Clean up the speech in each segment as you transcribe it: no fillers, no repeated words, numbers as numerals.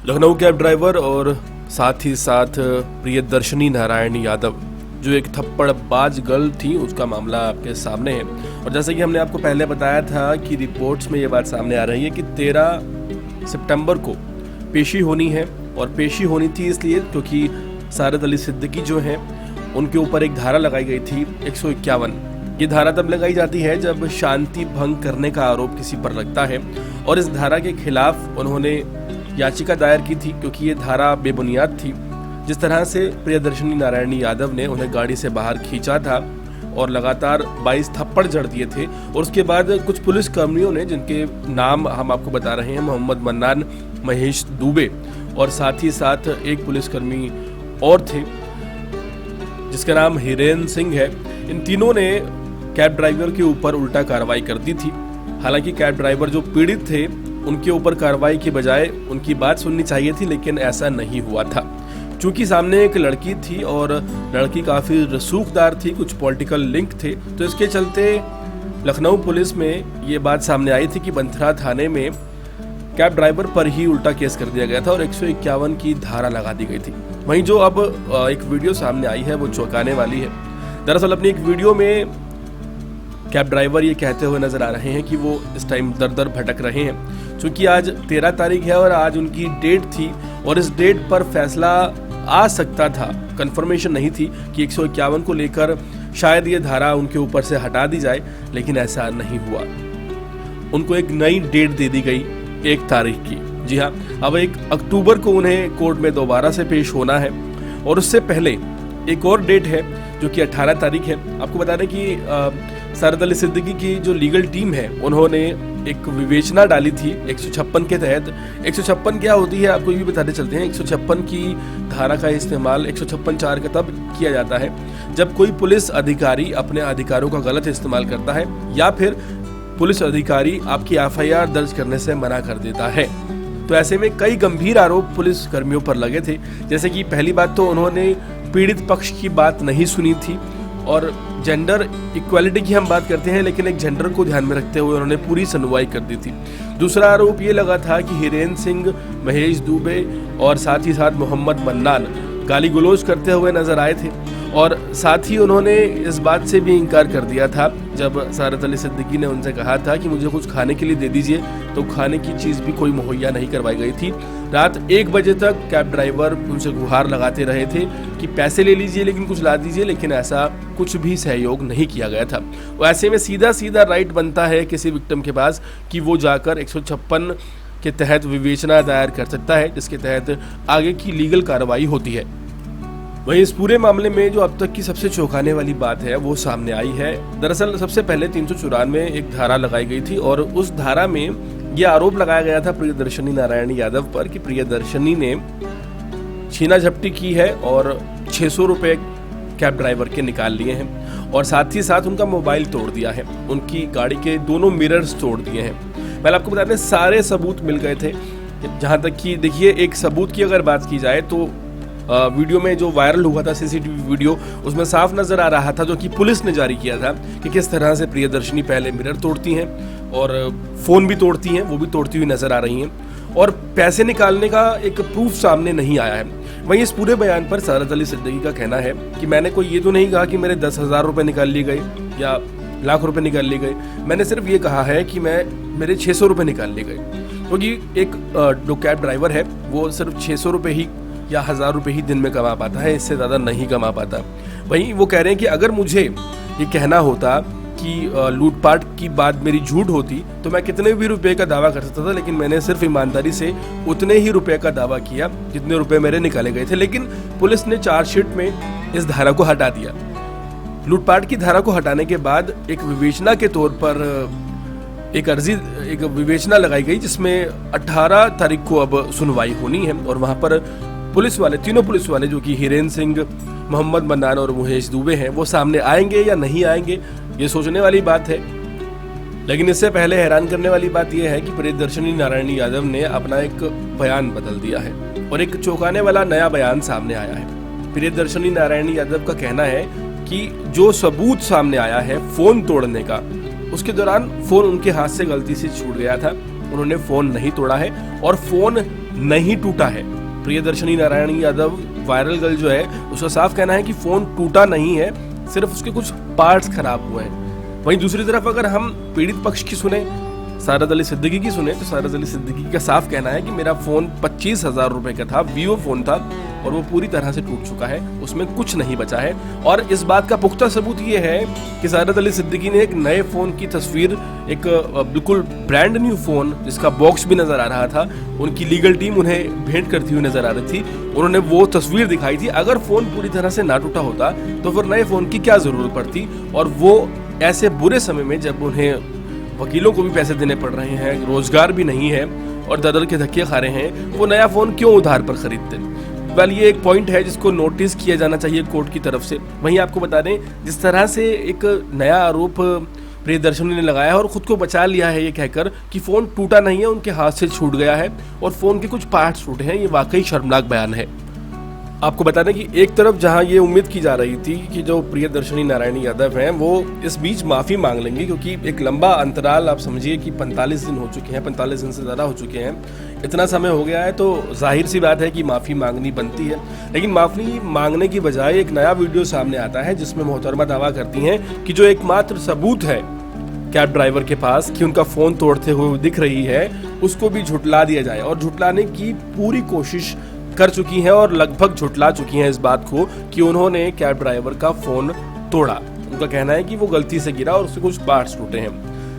Lucknow cab driver और साथ ही साथ प्रियदर्शनी नारायण यादव जो एक थप्पड़बाज गर्ल थी, उसका मामला आपके सामने है। और जैसे कि हमने आपको पहले बताया था कि रिपोर्ट्स में ये बात सामने आ रही है कि 13 सितंबर को पेशी होनी है। और पेशी होनी थी इसलिए क्योंकि सारद अली सिद्दीकी जो हैं उनके ऊपर एक धारा लगाई गई थी 151। ये धारा तब लगाई जाती है जब शांति भंग करने का आरोप किसी पर लगता है, और इस धारा के खिलाफ उन्होंने याचिका दायर की थी क्योंकि ये धारा बेबुनियाद थी। जिस तरह से प्रियदर्शनी नारायण यादव ने उन्हें गाड़ी से बाहर खींचा था और लगातार 22 थप्पड़ जड़ दिए थे, और उसके बाद कुछ पुलिस कर्मियों ने, जिनके नाम हम आपको बता रहे हैं, मोहम्मद मन्नान, महेश दुबे और साथ ही साथ एक पुलिसकर्मी और थे जिसका नाम हिरेन सिंह है, इन तीनों ने कैब ड्राइवर के ऊपर उल्टा कार्रवाई कर दी थी। हालांकि कैब ड्राइवर जो पीड़ित थे उनके ऊपर कार्रवाई के बजाय उनकी बात सुननी चाहिए थी, लेकिन ऐसा नहीं हुआ था। चूंकि सामने एक लड़की थी और लड़की काफ़ी रसूखदार थी, कुछ पॉलिटिकल लिंक थे, तो इसके चलते लखनऊ पुलिस में ये बात सामने आई थी कि बंथरा थाने में कैब ड्राइवर पर ही उल्टा केस कर दिया गया था और 151 की धारा लगा दी गई थी। वहीं जो अब एक वीडियो सामने आई है वो चौंकाने वाली है। दरअसल अपनी एक वीडियो में कैब ड्राइवर ये कहते हुए नजर आ रहे हैं कि वो इस टाइम दर दर भटक रहे हैं, क्योंकि आज 13 तारीख है और आज उनकी डेट थी और इस डेट पर फैसला आ सकता था। कंफर्मेशन नहीं थी कि 151 को लेकर शायद ये धारा उनके ऊपर से हटा दी जाए, लेकिन ऐसा नहीं हुआ। उनको एक नई डेट दे दी गई 1 तारीख की। जी हाँ, अब 1 अक्टूबर को उन्हें कोर्ट में दोबारा से पेश होना है और उससे पहले एक और डेट है जो कि 18 तारीख है। आपको बता दें कि सारद अली सिद्दीकी की जो लीगल टीम है उन्होंने एक विवेचना डाली थी 156 के तहत। 156 क्या होती है आपको ये भी बताते चलते हैं। 156 की धारा का इस्तेमाल 156(4) का तब किया जाता है जब कोई पुलिस अधिकारी अपने अधिकारों का गलत इस्तेमाल करता है या फिर पुलिस अधिकारी आपकी FIR दर्ज करने से मना कर देता है। तो ऐसे में कई गंभीर आरोप पुलिस कर्मियों पर लगे थे। जैसे कि पहली बात तो उन्होंने पीड़ित पक्ष की बात नहीं सुनी थी और जेंडर इक्वालिटी की हम बात करते हैं, लेकिन एक जेंडर को ध्यान में रखते हुए उन्होंने पूरी सुनवाई कर दी थी। दूसरा आरोप ये लगा था कि हिरेन सिंह, महेश दुबे और साथ ही साथ मोहम्मद मन्नान गाली गलौज करते हुए नजर आए थे, और साथ ही उन्होंने इस बात से भी इनकार कर दिया था जब सारद अली सिद्दीकी ने उनसे कहा था कि मुझे कुछ खाने के लिए दे दीजिए, तो खाने की चीज़ भी कोई मुहैया नहीं करवाई गई थी। रात 1 बजे तक कैब ड्राइवर उनसे गुहार लगाते रहे थे कि पैसे ले लीजिए लेकिन कुछ ला दीजिए, लेकिन ऐसा कुछ भी सहयोग नहीं किया गया था। और ऐसे में सीधा सीधा राइट बनता है किसी विक्टिम के पास कि वो जाकर 156 के तहत विवेचना दायर कर सकता है, जिसके तहत आगे की लीगल कार्रवाई होती है। वहीं इस पूरे मामले में जो अब तक की सबसे चौंकाने वाली बात है वो सामने आई है। दरअसल सबसे पहले 394 एक धारा लगाई गई थी और उस धारा में यह आरोप लगाया गया था प्रियदर्शनी नारायण यादव पर कि प्रियदर्शनी ने छीना झपटी की है और 600 रुपये कैब ड्राइवर के निकाल लिए हैं और साथ ही साथ उनका मोबाइल तोड़ दिया है, उनकी गाड़ी के दोनों मिरर्स तोड़ दिए हैं। पहले आपको बता दें सारे सबूत मिल गए थे। जहाँ तक कि देखिए, एक सबूत की अगर बात की जाए तो वीडियो में जो वायरल हुआ था CCTV वीडियो, उसमें साफ नजर आ रहा था, जो कि पुलिस ने जारी किया था, कि किस तरह से प्रियदर्शनी पहले मिरर तोड़ती हैं और फ़ोन भी तोड़ती हैं, वो भी तोड़ती हुई नजर आ रही हैं, और पैसे निकालने का एक प्रूफ सामने नहीं आया है। वहीं इस पूरे बयान पर सारद अली सिद्दीकी का कहना है कि मैंने कोई ये तो नहीं कहा कि मेरे 10,000 रुपये निकाल लिए गए या लाख रुपए निकाल लिए गए, मैंने सिर्फ ये कहा है कि मेरे 600 रुपये निकाल लिए गए, क्योंकि एक जो कैब ड्राइवर है वो सिर्फ 600 रुपये ही या 1000 रुपये ही दिन में कमा पाता है, इससे ज़्यादा नहीं कमा पाता। वहीं वो कह रहे हैं कि अगर मुझे ये कहना होता कि लूटपाट की बात मेरी झूठ होती तो मैं कितने भी रुपए का दावा कर सकता था, लेकिन मैंने सिर्फ ईमानदारी से उतने ही रुपए का दावा किया जितने रुपए मेरे निकाले गए थे। लेकिन पुलिस ने चार्जशीट में इस धारा को हटा दिया। लूटपाट की धारा को हटाने के बाद एक विवेचना के तौर पर एक विवेचना लगाई गई, जिसमें 18 तारीख को अब सुनवाई होनी है और वहाँ पर तीनों पुलिस वाले जो कि हिरेन सिंह, मोहम्मद मन्नान और महेश दुबे हैं, वो सामने आएंगे या नहीं आएंगे, ये सोचने वाली बात है। लेकिन इससे पहले हैरान करने वाली बात यह है कि प्रियदर्शनी नारायण यादव ने अपना एक बयान बदल दिया है और एक चौंकाने वाला नया बयान सामने आया है। प्रियदर्शनी नारायण यादव का कहना है कि जो सबूत सामने आया है फोन तोड़ने का, उसके दौरान फोन उनके हाथ से गलती से छूट गया था, उन्होंने फोन नहीं तोड़ा है और फोन नहीं टूटा है। प्रियदर्शनी नारायण यादव वायरल गर्ल जो है उसका साफ कहना है कि फोन टूटा नहीं है, सिर्फ उसके कुछ पार्ट्स खराब हुए हैं। वहीं दूसरी तरफ अगर हम पीड़ित पक्ष की सुने, सारद अली सिद्दीकी की सुने, तो सारद अली सिद्दीकी का साफ कहना है कि मेरा फोन 25,000 रुपए का था, वीवो फोन था और वो पूरी तरह से टूट चुका है, उसमें कुछ नहीं बचा है। और इस बात का पुख्ता सबूत ये है कि सारद अली सिद्दीकी ने एक नए फोन की तस्वीर, एक बिल्कुल ब्रांड न्यू फोन जिसका बॉक्स भी नजर आ रहा था, उनकी लीगल टीम उन्हें भेंट करती हुई नजर आ रही थी, उन्होंने वो तस्वीर दिखाई थी। अगर फोन पूरी तरह से ना टूटा होता तो फिर नए फोन की क्या जरूरत पड़ती, और वो ऐसे बुरे समय में जब उन्हें वकीलों को भी पैसे देने पड़ रहे हैं, रोजगार भी नहीं है और दर के धक्के खा रहे हैं, वो नया फोन क्यों उधार पर खरीदते। वेल, ये एक पॉइंट है जिसको नोटिस किया जाना चाहिए कोर्ट की तरफ से। वहीं आपको बता दें, जिस तरह से एक नया आरोप प्रियदर्शनी ने लगाया और खुद को बचा लिया है ये कहकर कि फोन टूटा नहीं है, उनके हाथ से छूट गया है और फोन के कुछ पार्ट्स टूटे हैं, ये वाकई शर्मनाक बयान है। आपको बता दें कि एक तरफ जहां ये उम्मीद की जा रही थी कि जो प्रियदर्शनी नारायण यादव हैं वो इस बीच माफ़ी मांग लेंगे, क्योंकि एक लंबा अंतराल, आप समझिए कि 45 दिन हो चुके हैं, 45 दिन से ज़्यादा हो चुके हैं, इतना समय हो गया है, तो जाहिर सी बात है कि माफ़ी मांगनी बनती है। लेकिन माफ़ी मांगने की बजाय एक नया वीडियो सामने आता है जिसमें मोहतरमा दावा करती हैं कि जो एकमात्र सबूत है कैब ड्राइवर के पास कि उनका फ़ोन तोड़ते हुए दिख रही है, उसको भी झुटला दिया जाए। और झुटलाने की पूरी कोशिश कर चुकी हैं और लगभग झुटला चुकी हैं इस बात को कि उन्होंने कैब ड्राइवर का फोन तोड़ा। उनका कहना है कि वो गलती से गिरा और उसके कुछ पार्ट्स टूटे हैं।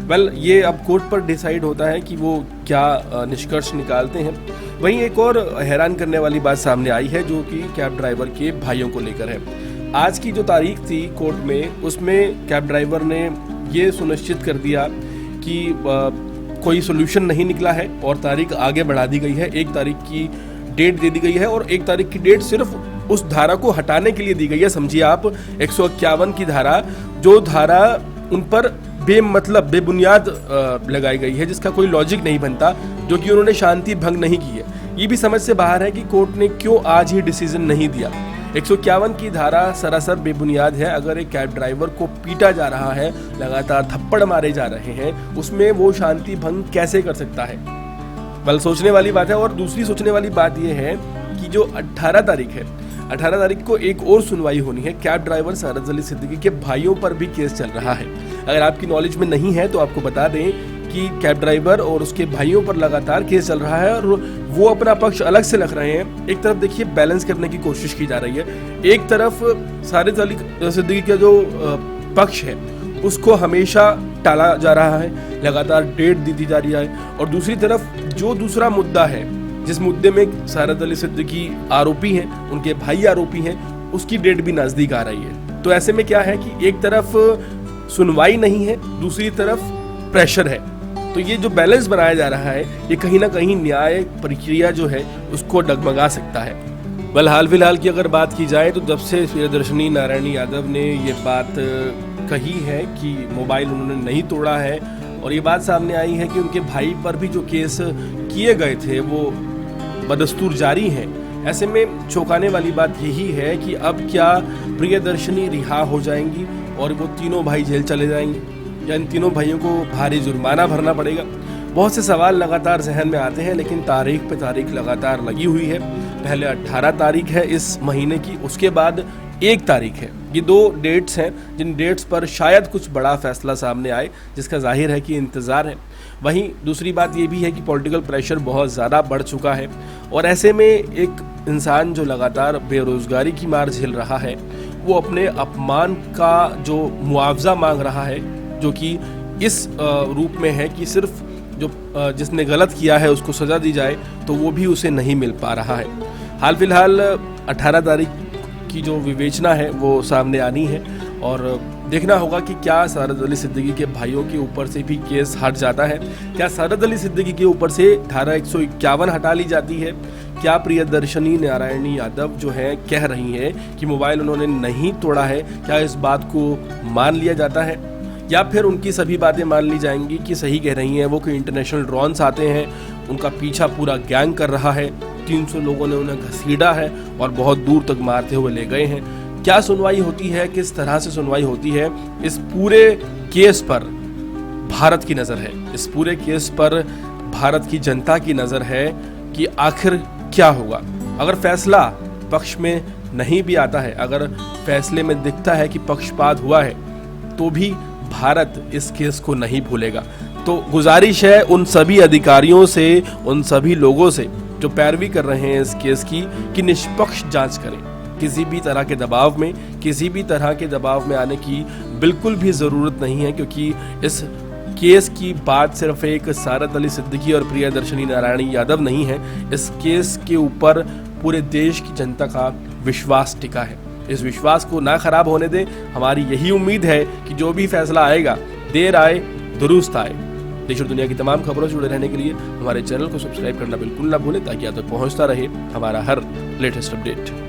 वेल, ये अब कोर्ट पर डिसाइड होता है कि वो क्या निष्कर्ष निकालते हैं। वहीं एक और हैरान करने वाली बात सामने आई है जो कि कैब ड्राइवर के भाइयों को लेकर है। आज की जो तारीख थी कोर्ट में, उसमें कैब ड्राइवर ने ये सुनिश्चित कर दिया कि कोई सोल्यूशन नहीं निकला है और तारीख आगे बढ़ा दी गई है। 1 तारीख की डेट दे दी गई है और 1 तारीख की डेट सिर्फ उस धारा को हटाने के लिए दी गई है। समझिए आप, 151 की धारा, जो धारा उन पर बेमतलब बेबुनियाद लगाई गई है, जिसका कोई लॉजिक नहीं बनता, जो कि उन्होंने शांति भंग नहीं की है। ये भी समझ से बाहर है कि कोर्ट ने क्यों आज ही डिसीजन नहीं दिया। 151 की धारा सरासर बेबुनियाद है। अगर एक कैब ड्राइवर को पीटा जा रहा है, लगातार थप्पड़ मारे जा रहे हैं, उसमें वो शांति भंग कैसे कर सकता है? बल सोचने वाली बात है। और दूसरी सोचने वाली बात यह है कि जो 18 तारीख है, 18 तारीख को एक और सुनवाई होनी है। कैब ड्राइवर सारद अली सिद्दीकी के भाइयों पर भी केस चल रहा है। अगर आपकी नॉलेज में नहीं है तो आपको बता दें कि कैब ड्राइवर और उसके भाइयों पर लगातार केस चल रहा है और वो अपना पक्ष अलग से रख रहे हैं। एक तरफ देखिए बैलेंस करने की कोशिश की जा रही है, एक तरफ सारद अली सिद्दीकी का जो पक्ष है उसको हमेशा टाला जा रहा है, लगातार डेट दी जा रही है, और दूसरी तरफ जो दूसरा मुद्दा है, जिस मुद्दे में सारद अली सिद्दीकी आरोपी हैं, उनके भाई आरोपी हैं, उसकी डेट भी नजदीक आ रही है। तो ऐसे में क्या है कि एक तरफ सुनवाई नहीं है, दूसरी तरफ प्रेशर है। तो ये जो बैलेंस बनाया जा रहा है, ये कहीं ना कहीं न्याय प्रक्रिया जो है उसको डगमगा सकता है। बल हाल फिलहाल की अगर बात की जाए तो जब से प्रियदर्शनी नारायण यादव ने ये बात कही है कि मोबाइल उन्होंने नहीं तोड़ा है, और ये बात सामने आई है कि उनके भाई पर भी जो केस किए गए थे वो बदस्तूर जारी हैं। ऐसे में चौंकाने वाली बात यही है कि अब क्या प्रियदर्शनी रिहा हो जाएंगी और वो तीनों भाई जेल चले जाएंगे, या इन तीनों भाइयों को भारी जुर्माना भरना पड़ेगा? बहुत से सवाल लगातार जहन में आते हैं, लेकिन तारीख पे तारीख लगातार लगी हुई है। पहले 18 तारीख है इस महीने की, उसके बाद 1 तारीख है। ये 2 डेट्स हैं जिन डेट्स पर शायद कुछ बड़ा फैसला सामने आए, जिसका जाहिर है कि इंतज़ार है। वहीं दूसरी बात ये भी है कि पॉलिटिकल प्रेशर बहुत ज़्यादा बढ़ चुका है, और ऐसे में एक इंसान जो लगातार बेरोज़गारी की मार झेल रहा है, वो अपने अपमान का जो मुआवजा मांग रहा है, जो कि इस रूप में है कि सिर्फ जो जिसने गलत किया है उसको सज़ा दी जाए, तो वो भी उसे नहीं मिल पा रहा है। हाल फिलहाल 18 तारीख की जो विवेचना है वो सामने आनी है, और देखना होगा कि क्या सारद अली सिद्दीकी के भाइयों के ऊपर से भी केस हट जाता है, क्या सारद अली सिद्दीकी के ऊपर से धारा 151 हटा ली जाती है, क्या प्रियदर्शनी नारायण यादव जो है कह रही है कि मोबाइल उन्होंने नहीं तोड़ा है, क्या इस बात को मान लिया जाता है, या फिर उनकी सभी बातें मान ली जाएंगी कि सही कह रही हैं वो कि इंटरनेशनल ड्रोन्स आते हैं, उनका पीछा पूरा गैंग कर रहा है, 300 लोगों ने उन्हें घसीटा है और बहुत दूर तक मारते हुए ले गए हैं। क्या सुनवाई होती है, किस तरह से सुनवाई होती है, इस पूरे केस पर भारत की नज़र है, इस पूरे केस पर भारत की जनता की नज़र है। कि आखिर क्या होगा। अगर फैसला पक्ष में नहीं भी आता है, अगर फैसले में दिखता है कि पक्षपात हुआ है, तो भी भारत इस केस को नहीं भूलेगा। तो गुजारिश है उन सभी अधिकारियों से, उन सभी लोगों से जो पैरवी कर रहे हैं इस केस की, कि निष्पक्ष जांच करें। किसी भी तरह के दबाव में, किसी भी तरह के दबाव में आने की बिल्कुल भी ज़रूरत नहीं है, क्योंकि इस केस की बात सिर्फ एक सारत अली सिद्दीकी और प्रियदर्शनी नारायणी यादव नहीं है। इस केस के ऊपर पूरे देश की जनता का विश्वास टिका है। इस विश्वास को ना खराब होने दें। हमारी यही उम्मीद है कि जो भी फैसला आएगा, देर आए दुरुस्त आए। देश और दुनिया की तमाम खबरों से जुड़े रहने के लिए हमारे चैनल को सब्सक्राइब करना बिल्कुल ना भूलें, ताकि आप तक पहुंचता रहे हमारा हर लेटेस्ट अपडेट।